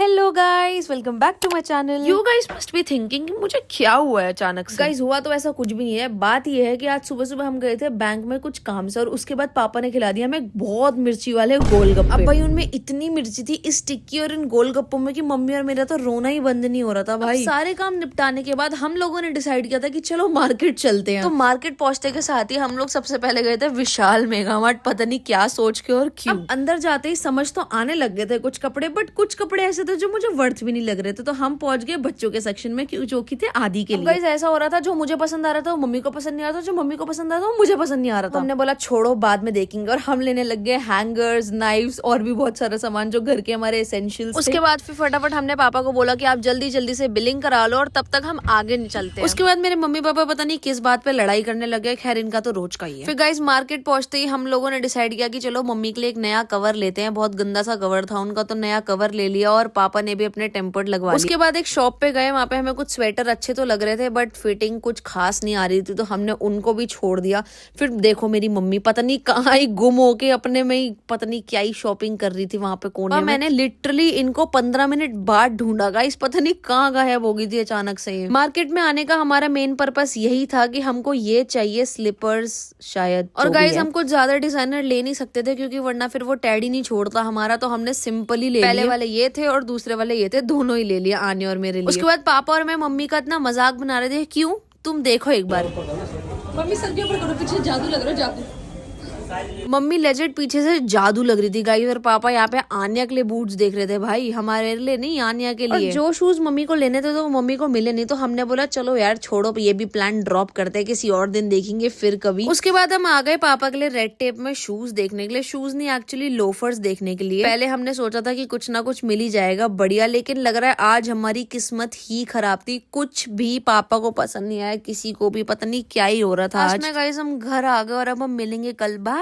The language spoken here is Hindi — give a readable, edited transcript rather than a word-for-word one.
Hello guys, welcome back to my channel. You guys must be thinking मुझे क्या हुआ है अचानक से। गाइस हुआ तो ऐसा कुछ भी नहीं है। बात ये है कि आज सुबह सुबह हम गए थे बैंक में कुछ काम से और उसके बाद पापा ने खिला दिया हमें बहुत मिर्ची वाले गोलगप्पे। अब भाई उनमें इतनी मिर्ची थी इस टिक्की और इन गोलगप्पों में कि मम्मी और मेरा तो रोना ही बंद नहीं हो रहा था भाई। सारे काम निपटाने के बाद हम लोगों ने डिसाइड किया था कि चलो मार्केट चलते हैं। तो मार्केट पहुंचते के साथ ही हम लोग सबसे पहले गए थे विशाल मेगा मार्ट। पता नहीं क्या सोच के और क्यों। अंदर जाते ही समझ तो आने लग गए थे कुछ कपड़े, बट कुछ कपड़े ऐसे थे जो मुझे वर्थ भी नहीं लग रहे थे। तो हम पहुंच गए बच्चों के सेक्शन में जो कि थे आदि के लिए। गाइस ऐसा हो रहा था जो मुझे पसंद आ रहा था वो मम्मी को पसंद नहीं आ रहा था, जो मम्मी को पसंद आ रहा था वो मुझे पसंद नहीं आ रहा था। हमने बोला छोड़ो बाद में देखेंगे और हम लेने लग गए हैंगर्स, नाइफ्स और भी बहुत सारा सामान जो घर के हमारे एसेंशियल्स। उसके बाद फिर फटाफट हमने पापा को बोला कि आप जल्दी जल्दी से बिलिंग करा लो और तब तक हम आगे चलते हैं। उसके बाद मेरे मम्मी पापा पता नहीं किस बात पे लड़ाई करने लगे। खैर इनका तो रोज का ही है। फिर गाइस मार्केट पहुंचते ही हम लोगों ने डिसाइड किया कि चलो मम्मी के लिए एक नया कवर लेते हैं। बहुत गंदा सा कवर था उनका, तो नया कवर ले लिया और पापा ने भी अपने टेम्पर्ड लगवा लिया। उसके बाद एक शॉप पे गए, वहाँ पे हमें कुछ स्वेटर अच्छे तो लग रहे थे बट फिटिंग कुछ खास नहीं आ रही थी, तो हमने उनको भी छोड़ दिया। फिर देखो मेरी मम्मी पता नहीं कहाँ ही गुम होके अपने में ही पता नहीं क्या ही शॉपिंग कर रही थी वहां पे कोने में। मैंने लिटरली इनको 15 मिनट बाद ढूंढा गाइस, पता नहीं कहाँ गायब हो गई थी अचानक से। मार्केट में आने का हमारा मेन पर्पस यही था कि हमको ये चाहिए स्लीपर्स शायद। और गाइस हम कुछ ज्यादा डिजाइनर ले नहीं सकते थे क्योंकि वरना फिर वो टैडी नहीं छोड़ता हमारा, तो हमने सिंपल ही ले लिया। पहले वाले ये थे और दूसरे वाले ये थे, दोनों ही ले लिया आने और मेरे लिए। उसके बाद पापा और मैं मम्मी का इतना मजाक बना रहे थे, क्यों तुम देखो एक बार। मम्मी सर के ऊपर करो, पीछे जादू लग रहा है, जादू। मम्मी लेजेंड पीछे से जादू लग रही थी गाइस, और पापा यहाँ पे आन्या के लिए बूट्स देख रहे थे भाई, हमारे लिए नहीं आन्या के लिए। और जो शूज मम्मी को लेने थे तो वो मम्मी को मिले नहीं, तो हमने बोला चलो यार छोड़ो ये भी प्लान ड्रॉप करते हैं, किसी और दिन देखेंगे फिर कभी। उसके बाद हम आ गए पापा के लिए रेड टेप में शूज देखने के लिए। शूज नहीं एक्चुअली लोफर्स देखने के लिए। पहले हमने सोचा था कि कुछ ना कुछ मिल ही जाएगा बढ़िया, लेकिन लग रहा है आज हमारी किस्मत ही खराब थी। कुछ भी पापा को पसंद नहीं आया, किसी को भी पता नहीं क्या ही हो रहा था आज में। गाइस हम घर आ गए और अब हम मिलेंगे कल। बाय।